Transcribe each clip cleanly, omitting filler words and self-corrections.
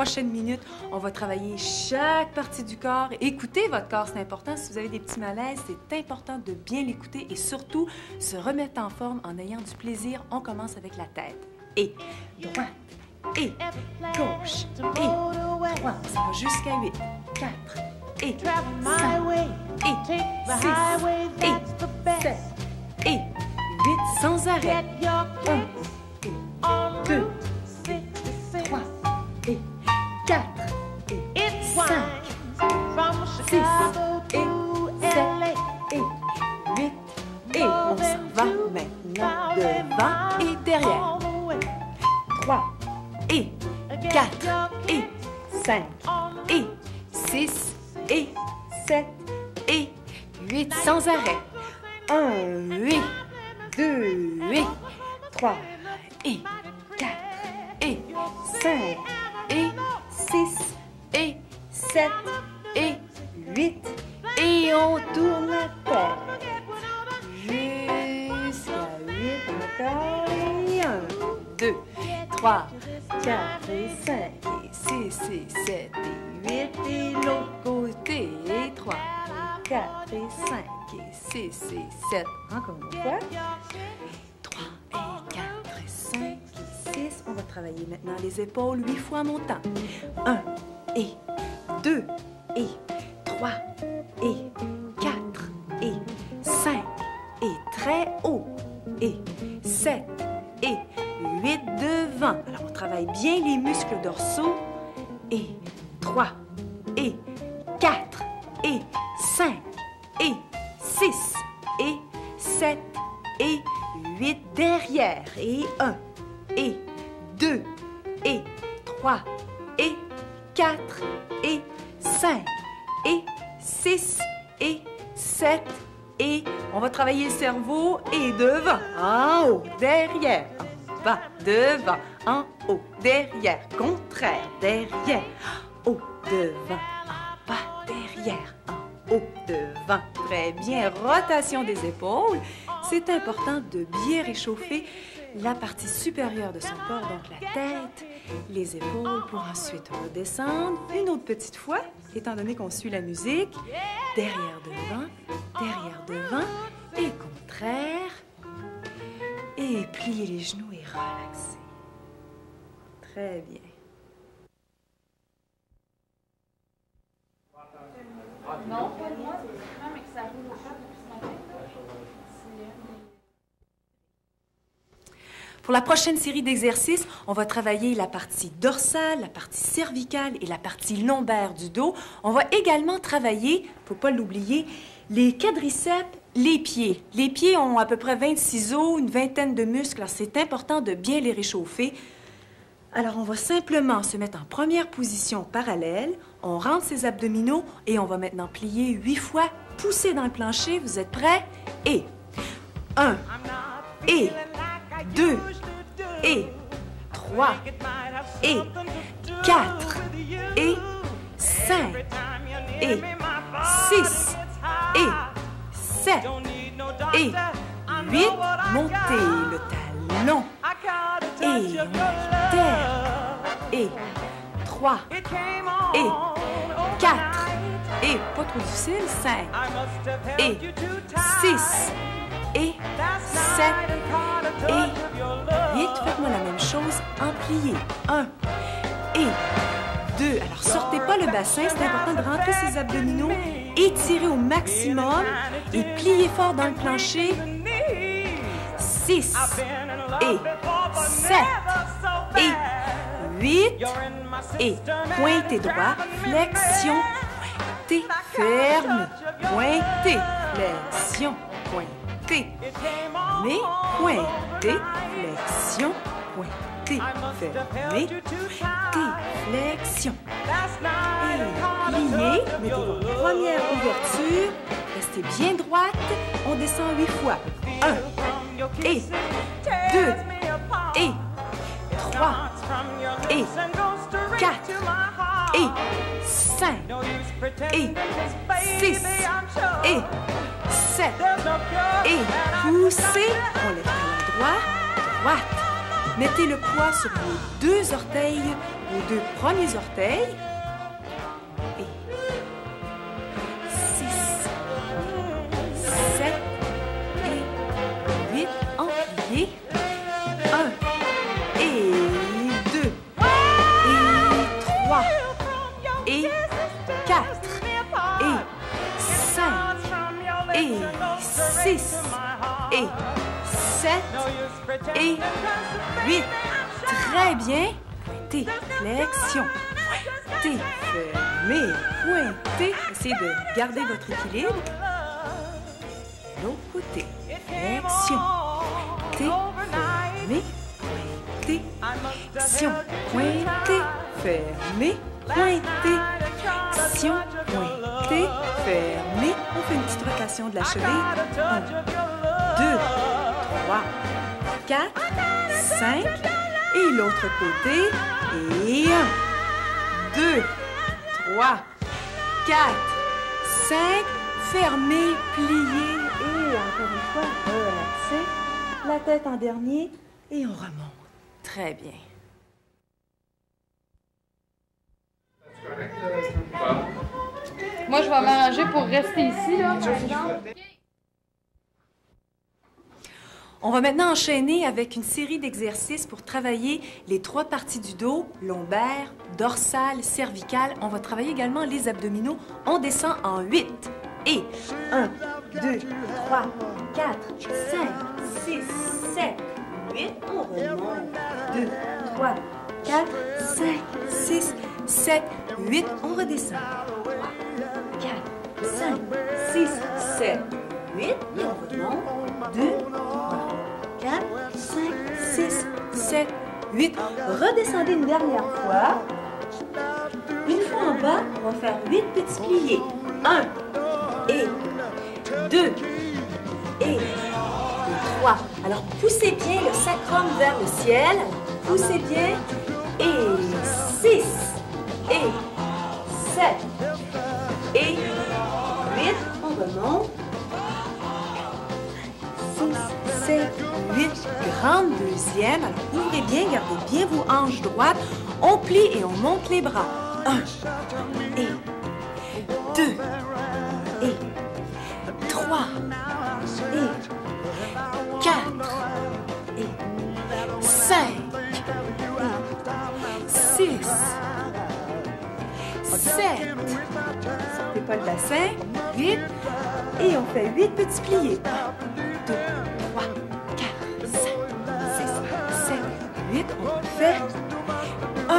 prochaines minutes, on va travailler chaque partie du corps. Écoutez votre corps, c'est important. Si vous avez des petits malaises, c'est important de bien l'écouter et surtout se remettre en forme en ayant du plaisir. On commence avec la tête. Et droite, et gauche, et 3, ça va jusqu'à 8, 4, et 5, et 6, et 7, et 8, sans arrêt. 1, et 2, 3, et 4, et 5, 6, et 7, et 8, et on s'en va maintenant devant et derrière. 3, et 4, et 5, et 6, et 7, et 8, sans arrêt. 1, et 2, et 3, et 4, et 5, et 6, et 7, et 8, et on tourne la tête. Jusqu'à 8 encore, et 1, 2, 3, 4, et 5, et 6, et 7, et 8, et l'autre côté, et 3, et 4, et 5, et 6, et 7, encore une fois. 3, et 4, et 5, et 6. On va travailler maintenant les épaules 8 fois en montant. 1, et 2, et 3, et 4, et 5, et très haut, et 7, et 8 devant. Alors, on travaille bien les muscles dorsaux. Et 3, et 4, et 5, et 6, et 7, et 8 derrière. Et 1, et 2, et 3, et 4, et 5, et 6, et 7, et on va travailler le cerveau et devant, en haut, derrière, en bas, devant, en haut, derrière, contraire, derrière, haut, devant, en bas, derrière, en haut, devant. Très bien, rotation des épaules. C'est important de bien réchauffer la partie supérieure de son corps, donc la tête, les épaules, pour ensuite redescendre une autre petite fois, étant donné qu'on suit la musique. Derrière, devant, et contraire. Et plier les genoux et relaxer. Très bien. Non, pas moi, mais que ça roule au chat depuis ce matin. Pour la prochaine série d'exercices, on va travailler la partie dorsale, la partie cervicale et la partie lombaire du dos. On va également travailler, il ne faut pas l'oublier, les quadriceps, les pieds. Les pieds ont à peu près 26 os, une vingtaine de muscles, alors c'est important de bien les réchauffer. Alors, on va simplement se mettre en première position parallèle, on rentre ses abdominaux et on va maintenant plier 8 fois, pousser dans le plancher. Vous êtes prêts? Et 1, et 2, et 3, et 4, et 5, et 6, et 7, et 8. Montez le talon. Et on alterne. Et 3, et 4, et pas trop difficile, 5, et 6, et 7, et 8. Faites-moi la même chose en plié. 1, et 2. Alors, sortez pas le bassin, c'est important de rentrer ses abdominaux, étirez au maximum et pliez fort dans le plancher. 6, et 7, et 8, et pointez droit, flexion, pointez, ferme, pointez, flexion, pointez, mais pointez, flexion, pointez, fermez, pointez, flexion. Et pliez, mettez votre première ouverture, restez bien droite, on descend 8 fois. 1, et 2, et 3, et 4, et 5, et 6, et 7, et poussez, on lève talon droit, droite, Mettez le poids sur vos deux orteils, vos deux premiers orteils. Et 6, 7 et 8 en plié. 1 et 2 et 3 et 4 et 5 et 6 et 7 et 8. Très bien. Pointez, flexion. Pointez, fermez, pointez. Essayez de garder votre équilibre. L'autre côté. Flexion. Pointez, fermez, pointez. Flexion. Pointez, fermez, pointez. Flexion. Pointez, fermez. On fait une petite rotation de la cheville. 1, 2, 3, 4, 5. Et l'autre côté. Et 1, 2, 3, 4, 5. Fermez, pliez. Et encore une fois, relaxez. La tête en dernier. Et on remonte. Très bien. Moi, je vais m'arranger pour rester ici, là, par exemple. On va maintenant enchaîner avec une série d'exercices pour travailler les trois parties du dos, lombaire, dorsale, cervicale. On va travailler également les abdominaux. On descend en 8. Et 1, 2, 3, 4, 5, 6, 7, 8. On remonte. 2, 3, 4, 5, 6, 7, 8. On redescend. 3, 4, 5, 6, 7, 8. Et on remonte. 2, 3, 4, 5, 6, 7, 8. Redescendez une dernière fois. Une fois en bas, on va faire 8 petits pliés. 1 et 2 et 3. Alors, poussez bien le sacrum vers le ciel. Poussez bien. Et 6 et 7 et 8. On remonte. 6, 7, 8. Grande deuxième. Alors, ouvrez bien, gardez bien vos hanches droites. On plie et on monte les bras. 1 et 2 et 3 et 4 et 5 et 6, 7. Sortez pas le bassin. 8. Et on fait 8 petits pliés. 1, 2, 3, 4, 5, 6, 7, 8. On fait 1,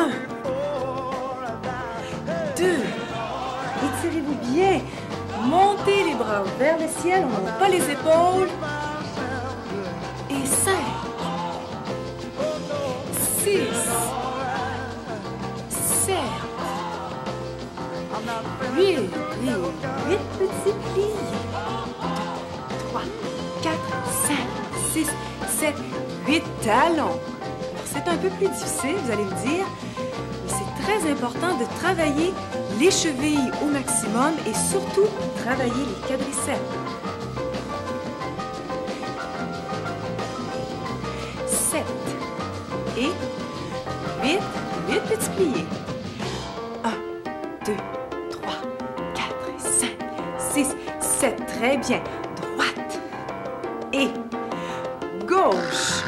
2. Étirez-vous bien. Montez les bras vers le ciel. On ne monte pas les épaules. Et 5, 6, 7, 8. Et 8 petits pliés. 3, 4, 5, 6, 7, 8 talons. Alors, c'est un peu plus difficile, vous allez me dire, mais c'est très important de travailler les chevilles au maximum et surtout travailler les quadriceps. 7 et 8, 8 petits pliés. 1, 2, 3, 4, 5, 6, 7. Très bien. Droite et gauche.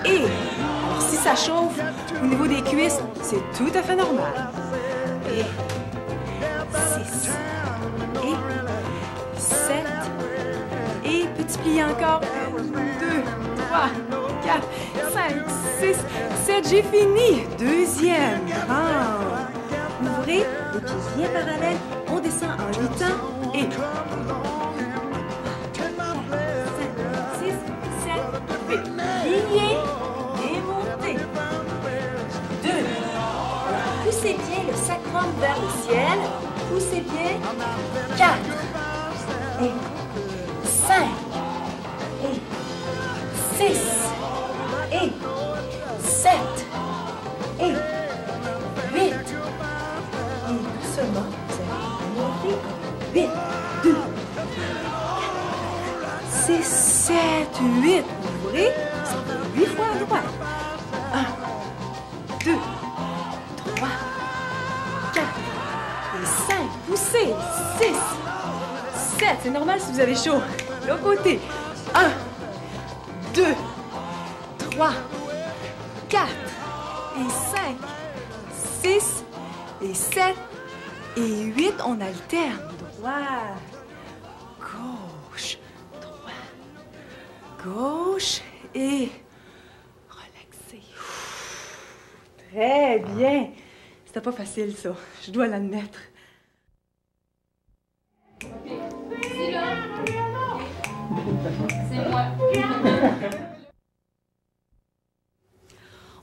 Et, alors si ça chauffe au niveau des cuisses, c'est tout à fait normal. Et 6 et 7 et petit pli encore. 1, 2, 3, 4, 5, 6, 7. J'ai fini. Deuxième. Ouvrez les pieds bien parallèles. On descend en 8 temps et 8. Pliez et montez. 2. Poussez bien le sacrum vers le ciel. Poussez bien. 4. Et 5. Et 6. Et 7. Et 8. Et doucement, vous allez monter. 8, 2, 6, 7, 8. Ouvrez. 8 fois à droite. Poussez. 6, 7. C'est normal si vous avez chaud. L'autre côté. 1, 2, 3, 4 et 5, 6 et 7 et 8. On alterne. Droit, gauche, droit, gauche et relaxez. Très bien. C'était pas facile, ça. Je dois l'admettre. OK. Ici, là, c'est moi.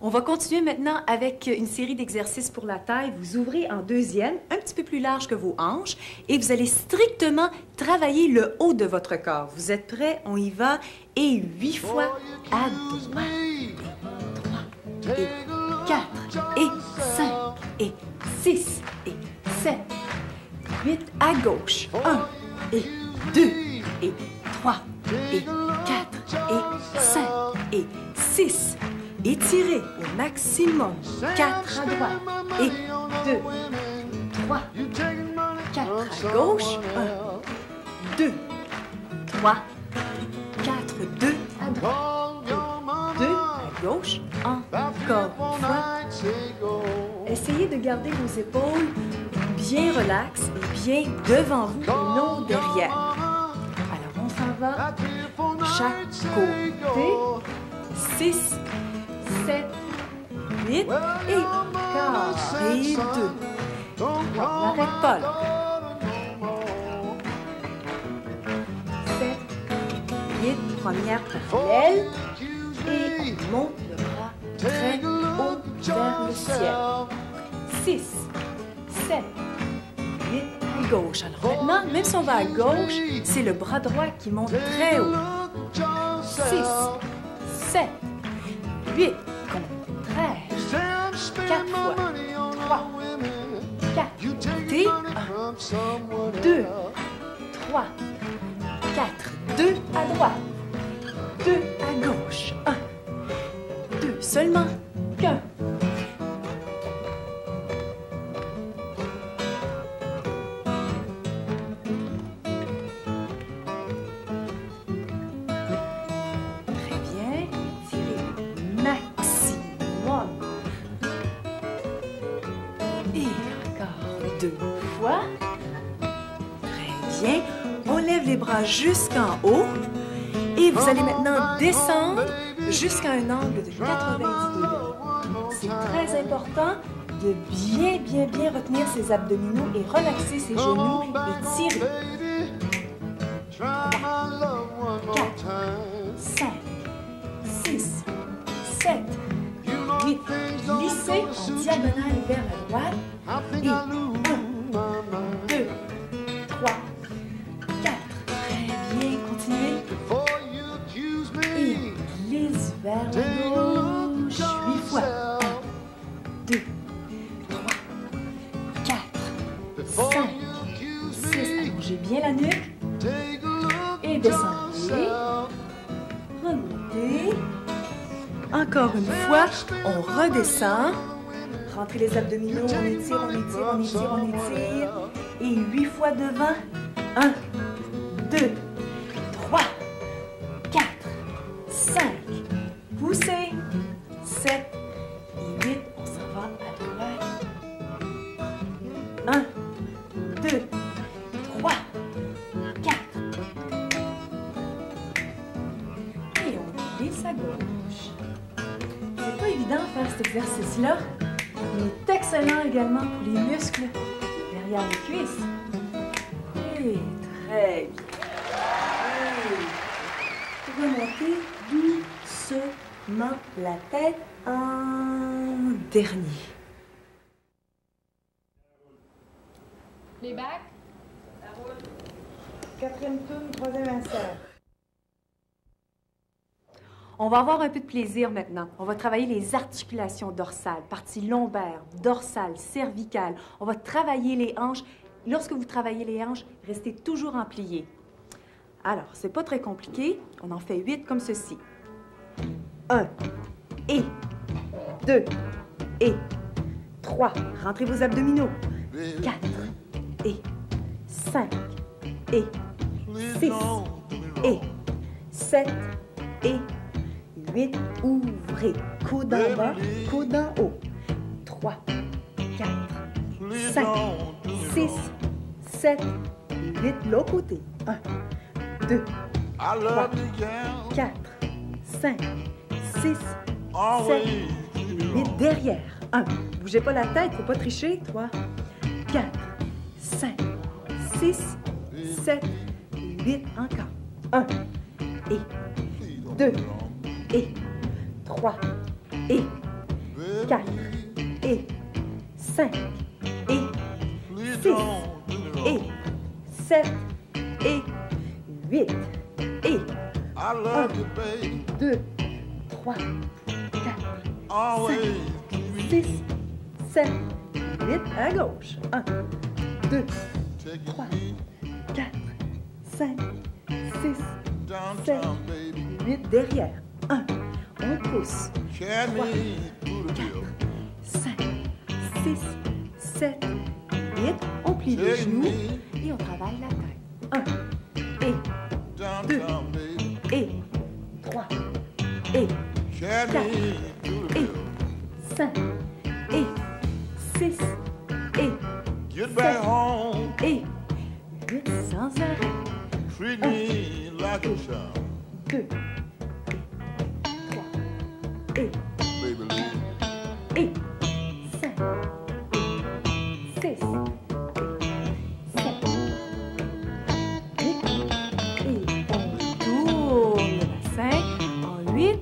On va continuer maintenant avec une série d'exercices pour la taille. Vous ouvrez en deuxième, un petit peu plus large que vos hanches, et vous allez strictement travailler le haut de votre corps. Vous êtes prêts? On y va. Et 8 fois à droite. Et 3, et 4, et 5, et 6, et 7, 8 à gauche. 1, et 2, et 3, et 4, et 5, et 6. Étirez au maximum. 4 à droite. Et 2, 3, 4 à gauche. 1, 2, 3, 4, 2 à droite. 2 à gauche. Encore une fois. Essayez de garder vos épaules bien relaxes et bien devant vous et non derrière. Alors, on s'en va. Chaque côté. 6, 7, 8 et encore. Et 2. On n'arrête pas là. 7, 8, première parallèle. Et on monte le bras très haut vers le ciel. 6, 7, 8 à gauche. Alors maintenant, même si on va à gauche, c'est le bras droit qui monte très haut. 6, 7, 8, contraire. 4 fois. 3, 4. Montez. 1, 2, 3, 4. 2 à droite. 2 à gauche. 1, 2. Seulement qu'un. Jusqu'en haut. Et vous allez maintenant descendre jusqu'à un angle de 90 degrés. C'est très important de bien retenir ses abdominaux et relaxer ses genoux et tirer. 3, 4, 5, 6, 7, 8. Glissez en diagonale vers la droite. Et 1, 2, 3, vers la gauche, 8 fois. 1, 2, 3, 4, 5, 6. Allongez bien la nuque. Et descendez. Remontez. Encore une fois, on redescend. Rentrez les abdominaux, on étire, on étire, on étire, on étire. Et 8 fois devant. 1, 2, 3, 4, 5. Poussez. 7 et 8. On s'en va à droite. 1, 2, 3, 4. Et on glisse à gauche. C'est pas évident de faire cet exercice-là. Il est excellent également pour les muscles derrière les cuisses. Et très bien. Et remontez doucement la tête en dernier. Les bacs. Quatrième tour, troisième insert. On va avoir un peu de plaisir maintenant. On va travailler les articulations dorsales, partie lombaire, dorsale, cervicale. On va travailler les hanches. Lorsque vous travaillez les hanches, restez toujours en plié. Alors, c'est pas très compliqué. On en fait 8 comme ceci. 1 et 2 et 3. Rentrez vos abdominaux. 4 et 5 et 6 et 7 et 8. Ouvrez. Coude en bas, coude en haut. 3, 4, 5, 6, 7, 8. L'autre côté. 1, 2, 3, 4, 5, 6, 7, 8. Derrière. 1. Bougez pas la tête, faut pas tricher. 3, 4, 5, 6, 7, 8. Encore. 1 et 2 et 3 et 4 et 5 et 6 et 7 et 8 et 1, 2, 3, 4, 5, 6, 7, 8. À gauche. 1, 2, 3, 4, 5, 6, 7, 8. Derrière. 1. On pousse. 3, 4, 5, 6, 7, 8. On plie les genoux et on travaille la tête. 1 et 2 et 3 et 4 et 5 et 6 et 7 et 8 sans arrêt. 1, 2 et 5, 6, 7, 8, et on tourne le bassin en 8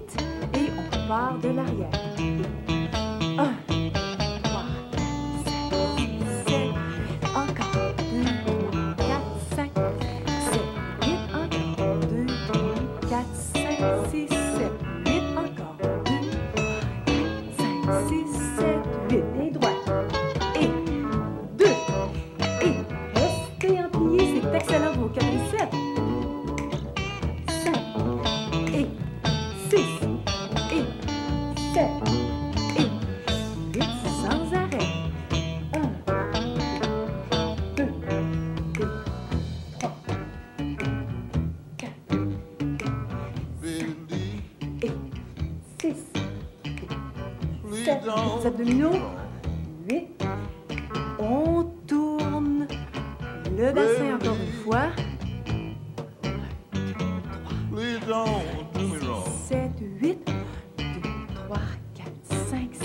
et on part de l'arrière. 1, 3, 4, 5, 6, 7, encore 2, 3, 4, 5, 7, 8, encore 2, 3, 4, 5, 6, 7, 8, encore 2, 6, 7, 8. Et droite. Et 2. Et restez en plié, c'est excellent pour vos quadriceps. 5. Et 6. Et 7. Et 8 sans arrêt. 1, 2, 3, 4, 5, et 6. 7, les abdominaux, 8, on tourne le bassin encore une fois, 7, 8, 2, 3, 4, 5, 6,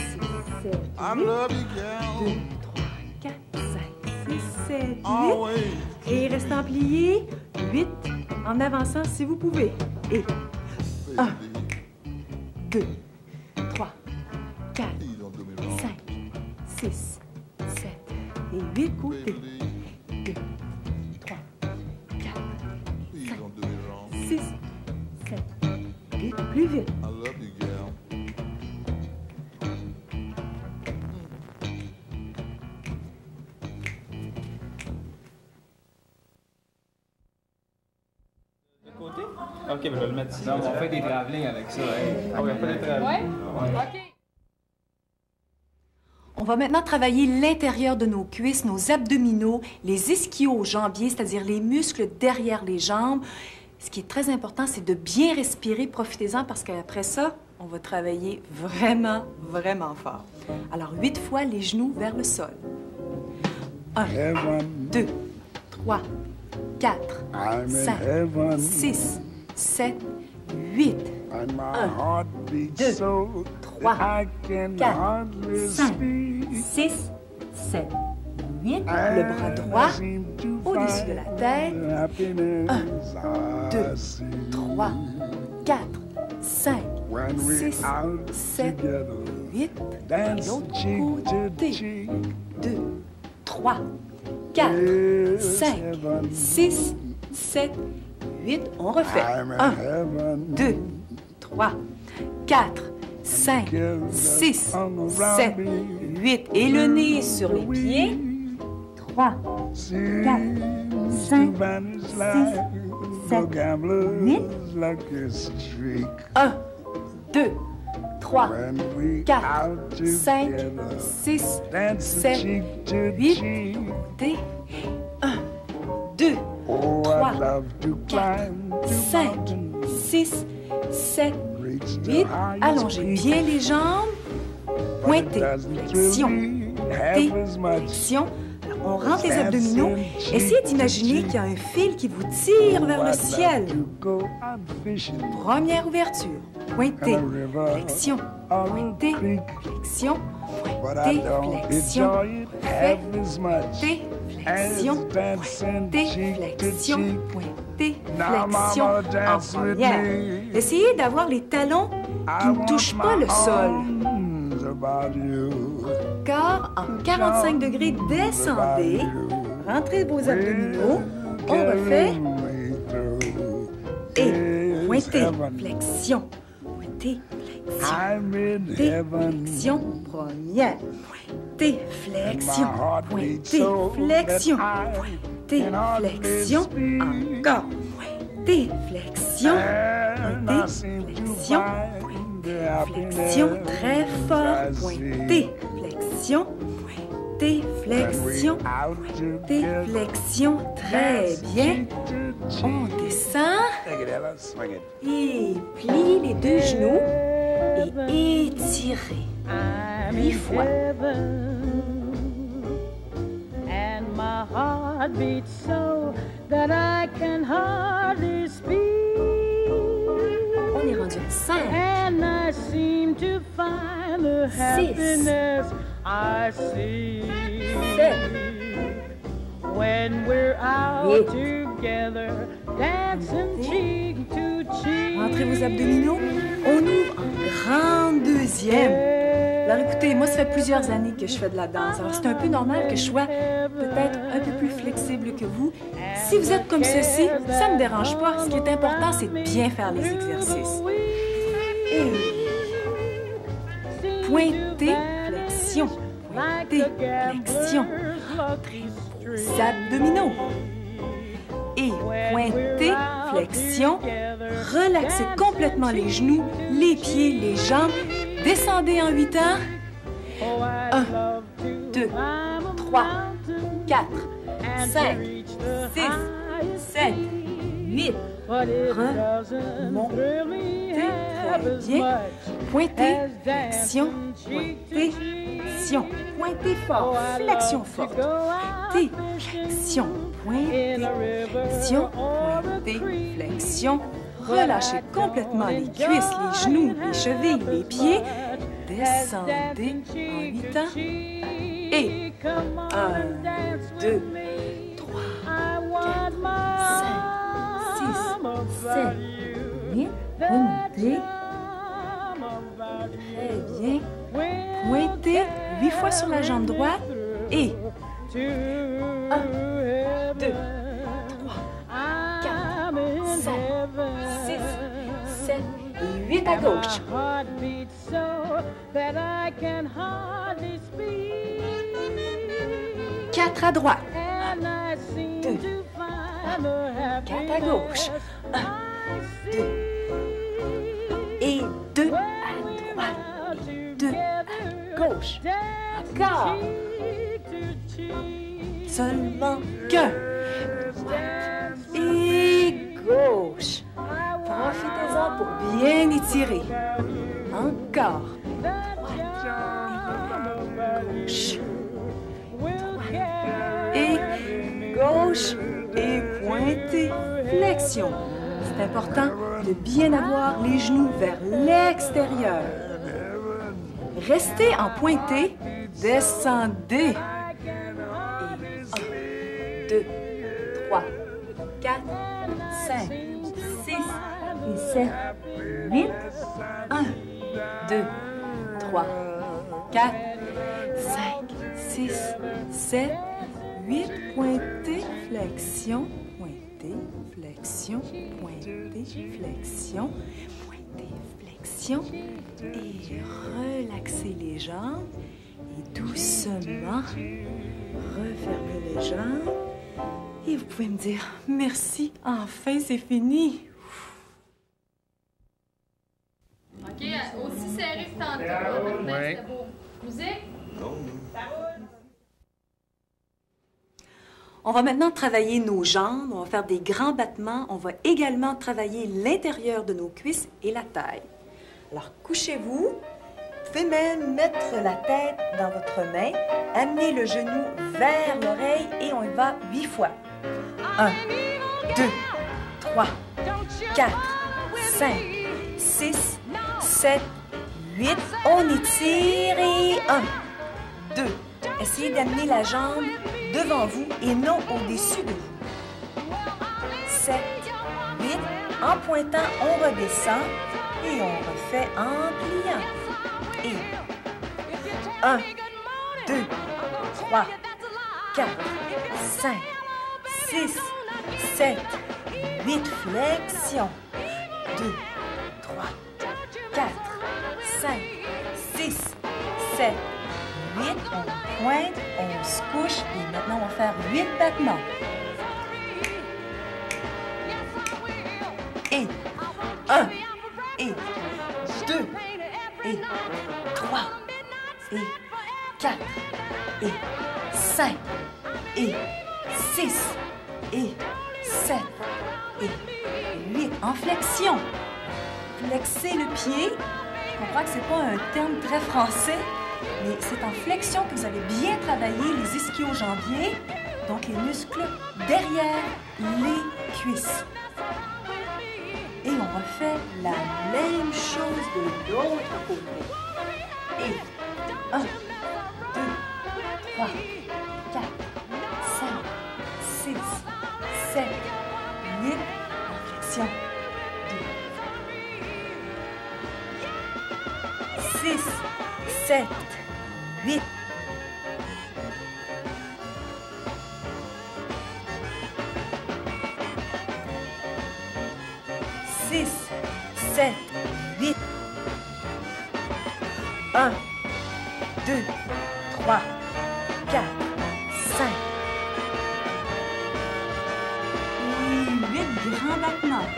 7, 8, 2, 3, 4, 5, 6, 7, 8, et restant plié, 8, en avançant si vous pouvez, et 1, 2, 3, 4, 5, 6, 7 et 8 côtés. 2, 3, 4, 5, 6, 7, 8. Plus vite. Côté? Ok, ben je vais le mettre ici. Non, on fait des travelling avec ça. Hein. Ah, on fait des travelling. Ouais? OK. On va maintenant travailler l'intérieur de nos cuisses, nos abdominaux, les ischio-jambiers, c'est-à-dire les muscles derrière les jambes. Ce qui est très important, c'est de bien respirer. Profitez-en parce qu'après ça, on va travailler vraiment, vraiment fort. Alors, 8 fois les genoux vers le sol. 1, 2, 3, 4, 5, 6, 7, 8. 1, 2, 3, 4, 5, 6, 7, 8. Le bras droit au-dessus de la tête. 1, 2, 3, 4, 5, 6, 7, 8. Et l'autre côté. 2, 3, 4, 5, 6, 7, 8. On refait. 1, 2, 3, 4, 5, 6, 7, 8. Et le nez sur les pieds. 3, 4, 5, 6, 7, 8. 1, 2, 3, 4, 5, 6, 7, 8. Côté. 1, 3, 4, 5, 6, 7, 8. Allongez bien les jambes. Pointez, flexion, pointez, flexion. Alors, on rentre les abdominaux. Essayez d'imaginer qu'il y a un fil qui vous tire vers le ciel. Première ouverture. Pointez, flexion, pointez, flexion, pointez, flexion, pointez, flexion, pointez, flexion, pointez, flexion. En première. Essayez d'avoir les talons qui ne touchent pas le sol. Encore, en 45 degrés, descendez. Rentrez vos abdominaux. On refait. Et pointez, flexion. Pointez, flexion. Pointez, flexion. Première. Pointez, flexion. Pointez, flexion. Pointez, flexion. Encore. Pointez, flexion. Pointez, flexion. Flexion, très fort. Pointez, flexion. Pointez, flexion. Pointez, flexion. Très bien. On descend. Et plie les deux genoux. Et étirez. 8 fois. And my heart beats so that I can hardly speak. On est rendu à 5. And I seem to find the happiness I see 7. when we're out together, dancing cheek to cheek. Rentrez vos abdominaux. On ouvre en grande deuxième. Alors écoutez, moi, ça fait plusieurs années que je fais de la danse. Alors c'est un peu normal que je sois peut-être un peu plus flexible que vous. Si vous êtes comme ceci, ça ne me dérange pas. Ce qui est important, c'est de bien faire les exercices. Et pointez, flexion. Pointez, flexion. Rentrez vos abdominaux. Et pointez, flexion. Relaxez complètement les genoux, les pieds, les jambes. Descendez en 8 ans. 1, 2, 3, 4, 5, 6, 7, 8. Remontez. Très bien. Pointez, flexion, pointez, flexion. Pointez fort, flexion forte. Pointez, flexion, pointez, flexion, pointez, flexion. Relâchez complètement les cuisses, les genoux, les chevilles, les pieds. Descendez en 8 ans. Et 1, 2, 3, 4, 5, 6, 7, 8. Remontez. Très bien. Pointez 8 fois sur la jambe droite. Et 1, 2, 3, 4, 5, 6, 7 et 8 à gauche. 4 à droite. 2, 4 à gauche. 1, 2 et 2 à droite. Et 2 à gauche. Encore. Seulement qu'un. Droite et gauche. Profitez-en pour bien étirer. Encore. Gauche. Et gauche. Et pointez. Flexion. C'est important de bien avoir les genoux vers l'extérieur. Restez en pointé. Descendez. 1, 2, 3, 4, 5, 6 et 7, 8. 1, 2, 3, 4, 5, 6, 7, 8. Pointez, flexion, pointez, flexion, pointez, flexion, pointez, flexion. Et relaxez les jambes. Et doucement, refermez les jambes. Et vous pouvez me dire merci, enfin c'est fini. OK, aussi serré que tantôt. Ouais. C'était beau. Musique? On va maintenant travailler nos jambes, on va faire des grands battements, on va également travailler l'intérieur de nos cuisses et la taille. Alors, couchez-vous, vous pouvez même mettre la tête dans votre main, amenez le genou vers l'oreille et on y va 8 fois. 1, 2, 3, 4, 5, 6, 7, 8. On étire et 1, 2. Essayez d'amener la jambe devant vous et non au-dessus de vous. 7, 8. En pointant, on redescend et on refait en pliant. Et 1, 2, 3, 4, 5, 6, 7, 8. Flexion. 2, 3, 4, 5, 6, 7, 8. On pointe, on se couche et maintenant on va faire 8 battements. Et 1, et 2, et 3, et 4, et 5, et 6, et 7, et 8. En flexion. Flexer le pied. Je comprends que ce n'est pas un terme très français, mais c'est en flexion que vous allez bien travailler les ischio-jambiers, donc les muscles derrière les cuisses. Et on refait la même chose de l'autre côté. Et 1, 2, 3, 4, 5, 6, 7, 8. En flexion. 6, 7, 8. Six, 7, 8. 1, 2, 3, 4, 5. Et 8 grands battements.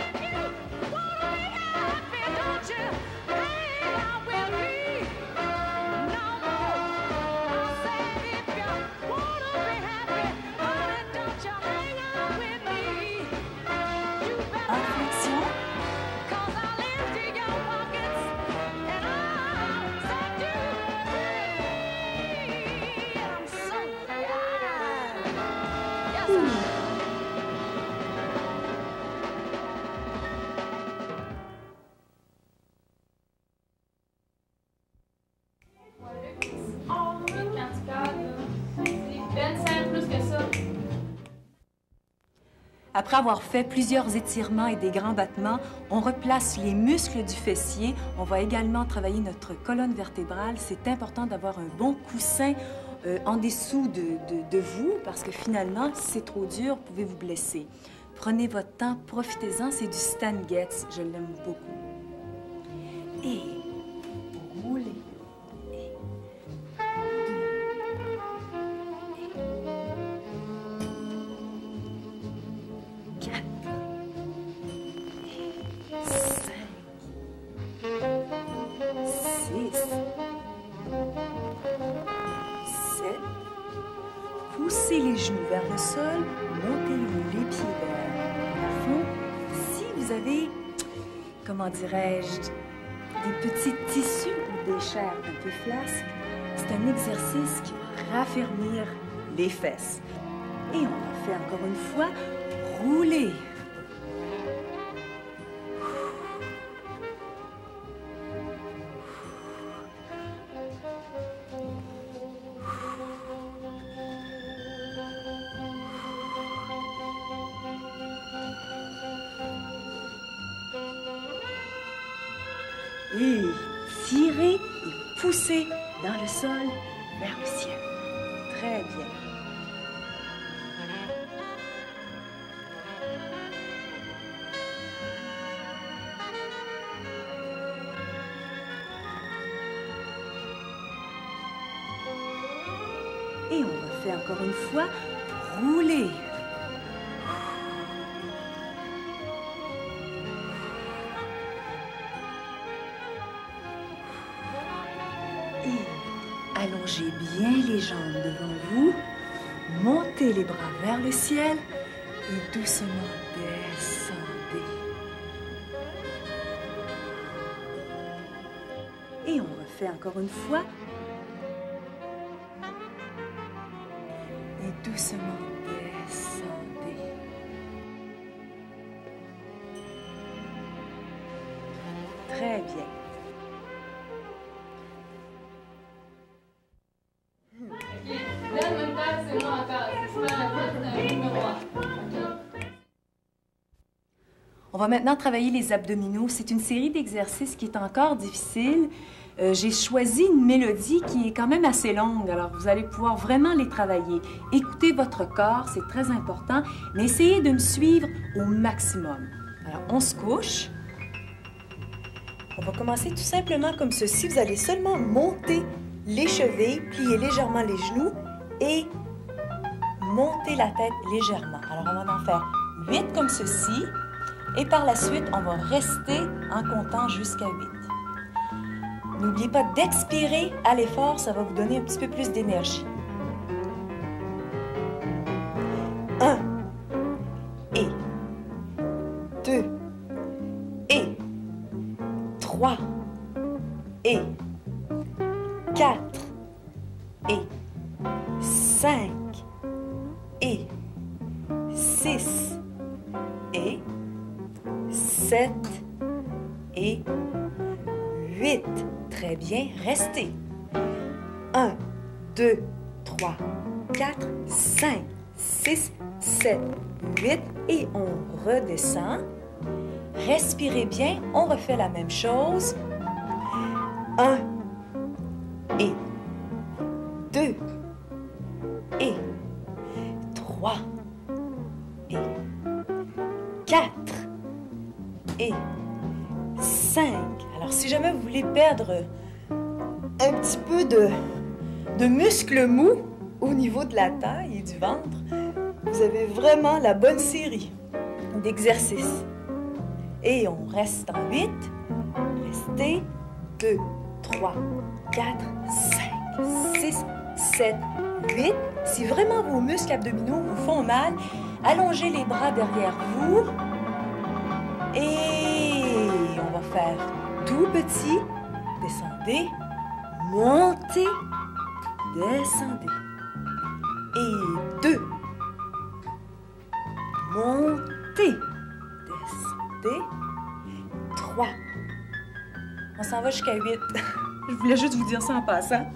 Après avoir fait plusieurs étirements et des grands battements, on replace les muscles du fessier. On va également travailler notre colonne vertébrale. C'est important d'avoir un bon coussin en dessous de vous parce que finalement, si c'est trop dur, vous pouvez vous blesser. Prenez votre temps, profitez-en. C'est du Stan Getz. Je l'aime beaucoup. Et roulez. Poussez les genoux vers le sol, montez les pieds vers le fond. Si vous avez, comment dirais-je, des petits tissus ou des chairs un peu flasques, c'est un exercice qui va raffermir les fesses. Et on va faire encore une fois, rouler. Et tirez et poussez dans le sol vers le ciel. Très bien. Et on va faire encore une fois, rouler. Allongez bien les jambes devant vous. Montez les bras vers le ciel et doucement descendez. Et on refait encore une fois. Et doucement descendez. Très bien. Là, même temps, c'est moi encore. C'est super important, numéro 1. On va maintenant travailler les abdominaux. C'est une série d'exercices qui est encore difficile. J'ai choisi une mélodie qui est quand même assez longue, alors vous allez pouvoir vraiment les travailler. Écoutez votre corps, c'est très important, mais essayez de me suivre au maximum. Alors, on se couche. On va commencer tout simplement comme ceci. Vous allez seulement monter les chevilles, plier légèrement les genoux et monter la tête légèrement. Alors, on va en faire 8 comme ceci. Et par la suite, on va rester en comptant jusqu'à 8. N'oubliez pas d'expirer à l'effort, ça va vous donner un petit peu plus d'énergie. 1 et 2 et 3 et 4 et 5 et 6 et 7 et 8. Très bien, restez. 1, 2, 3, 4, 5, 6, 7, 8 et on redescend. Respirez bien, on refait la même chose. 1 et 2 et 3 et 4 et 5. Alors, si jamais vous voulez perdre un petit peu de muscles mous au niveau de la taille et du ventre, vous avez vraiment la bonne série d'exercices. Et on reste en 8. Restez. 2, 3, 4, 5, 6, 7, 8. Si vraiment vos muscles abdominaux vous font mal, allongez les bras derrière vous. Et on va faire tout petit. Descendez, montez, descendez. Et 2. Montez, descendez. 3. On s'en va jusqu'à 8. Je voulais juste vous dire ça en passant.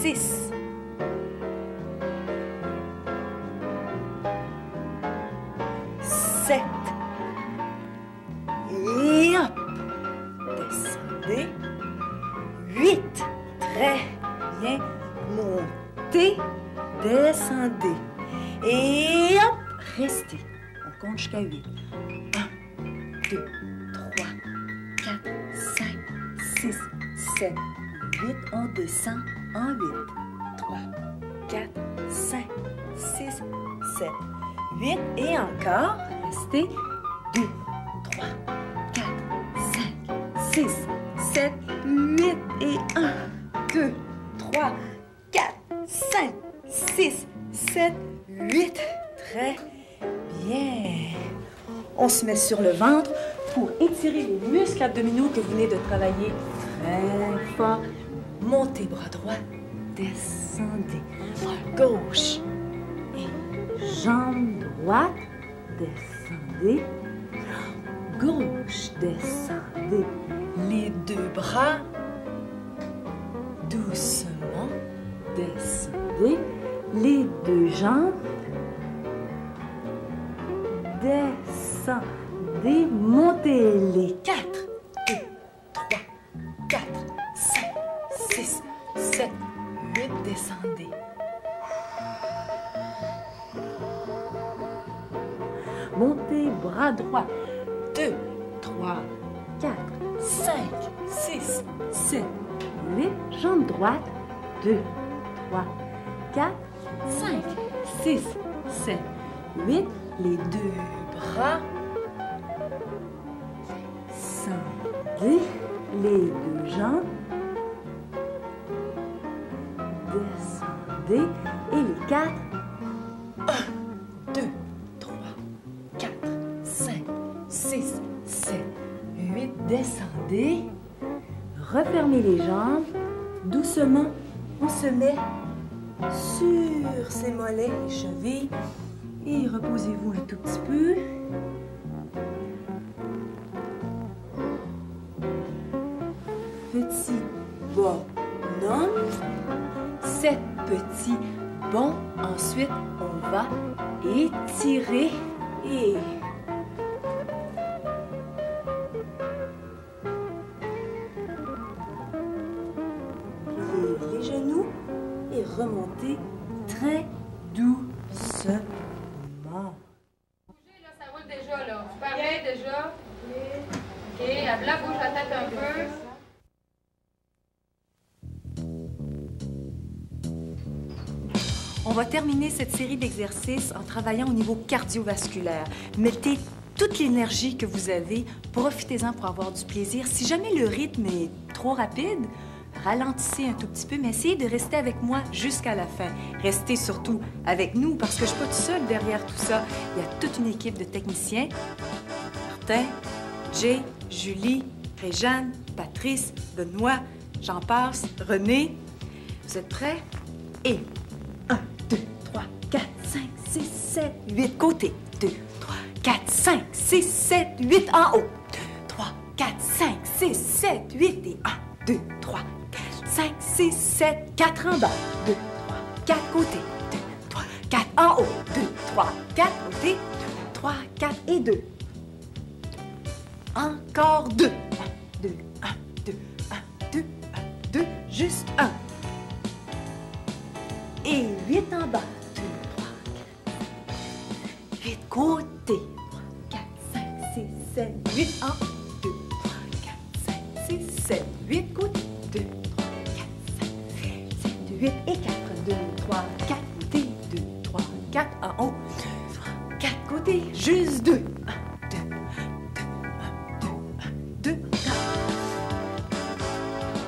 6. 7. Et hop. Descendez. 8. Très bien. Montez. Descendez. Et hop. Restez. On compte jusqu'à 8. 1, 2, 3, 4, 5, 6, 7, 8. On descend en 8. 3, 4, 5, 6, 7, 8. Et encore. Restez. 2, 3, 4, 5, 6, 7, 8. Et 1, 2, 3, 4, 5, 6, 7, 8. Très bien. On se met sur le ventre pour étirer les muscles abdominaux que vous venez de travailler très fort. Montez bras droit, descendez. Bras gauche et jambe droite, descendez. Gauche, descendez. Les deux bras, doucement, descendez. Les deux jambes, descendez, montez les 4, 2, 3, 4, 5, 6, 7, 8, descendez. Montez, bras droit, 2, 3, 4, 5, 6, 7, 8, jambe droite, 2, 3, 4, 5, 6, 7, 8, les deux bras, Descendez les deux jambes. Descendez. Et les 4. 1, 2, 3, 4, 5, 6, 7, 8. Descendez. Refermez les jambes. Doucement, on se met sur ses mollets, les chevilles. Et reposez-vous un tout petit peu. Petit bonhomme. 7 petits bonds. Ensuite, on va étirer et... pliez les genoux et remontez très doucement. Là, ça roule déjà, là. Super bien, déjà. OK, là, bouge la tête un peu. On va terminer cette série d'exercices en travaillant au niveau cardiovasculaire. Mettez toute l'énergie que vous avez, profitez-en pour avoir du plaisir. Si jamais le rythme est trop rapide, ralentissez un tout petit peu, mais essayez de rester avec moi jusqu'à la fin. Restez surtout avec nous parce que je ne suis pas toute seule derrière tout ça. Il y a toute une équipe de techniciens. Martin, Jay, Julie, Réjeanne, Patrice, Benoît, j'en passe, René. Vous êtes prêts? Et 1, 2, 3, 4, 5, 6, 7, 8. Côté. 2, 3, 4, 5, 6, 7, 8. En haut. 2, 3, 4, 5, 6, 7, 8. Et 1, 2, 3, 4, 5, 6, 7, 4 en bas. 2, 3, 4 côté. 2, 3, 4 en haut. 2, 3, 4 côté. 2, 3, 4 et 2. Encore 2. 1, 2, 1, 2, 1, 2, 1, 2. Juste 1. Et 8 en bas. 2, 3, 4, 8 côté. 3, 4, 5, 6, 7, 8 en haut. 2, 3, 4, 5, 6, 7, 8 côté. 2, 3, 4, 5, 7, 8 et 4. 2, 3, 4 côté. 2, 3, 4 en haut. 4 côtés. Juste 2. 1, 2, 1, 2, 1, 2.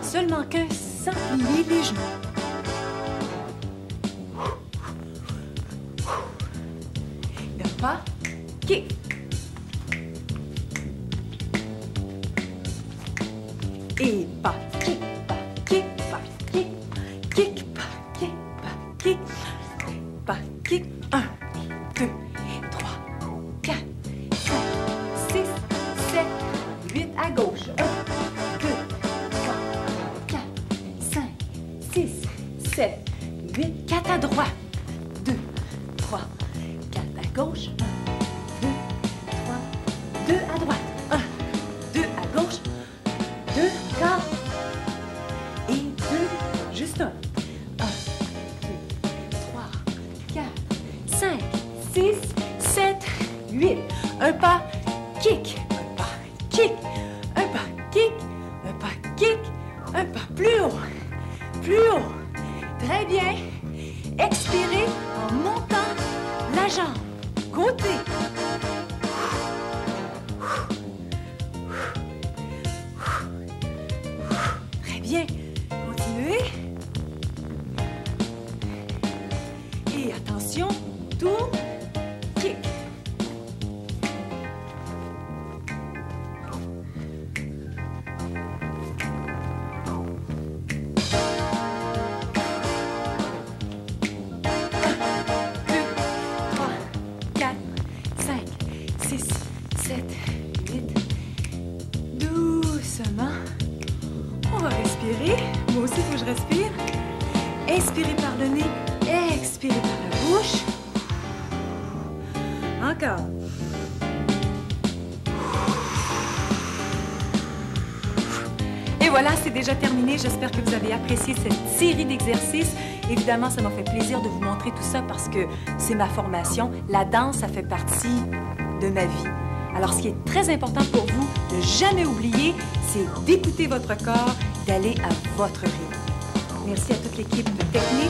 Seulement qu'un sans plier les genoux. Pas kick. Et pas kick, pas kick, pas kick, kick, pas kick, pas kick, pas kick. 1, 2, 3, 4, 5, 6, 7, 8 à gauche. 1, 2, 3, 4, 5, 6, 7, 8, 4 à droite. 2, 3, 4 à gauche. 1, 2, 3, 2 à droite. 1, 2 à gauche. 2 encore. Et 2, juste 1. 1, 2, 3, 4, 5, 6, 7, 8. Un pas kick. Un pas kick. Un pas kick. Un pas kick. Un pas plus haut. Plus haut. Très bien. Expirez en montant la jambe. Côté. Très bien. Continuez. Et attention, tourne, kick. Moi aussi, il faut que je respire. Inspirez par le nez, expirez par la bouche. Encore. Et voilà, c'est déjà terminé. J'espère que vous avez apprécié cette série d'exercices. Évidemment, ça m'a fait plaisir de vous montrer tout ça parce que c'est ma formation. La danse, ça fait partie de ma vie. Alors, ce qui est très important pour vous, de jamais oublier, c'est d'écouter votre corps, d'aller à votre rythme. Merci à toute l'équipe technique.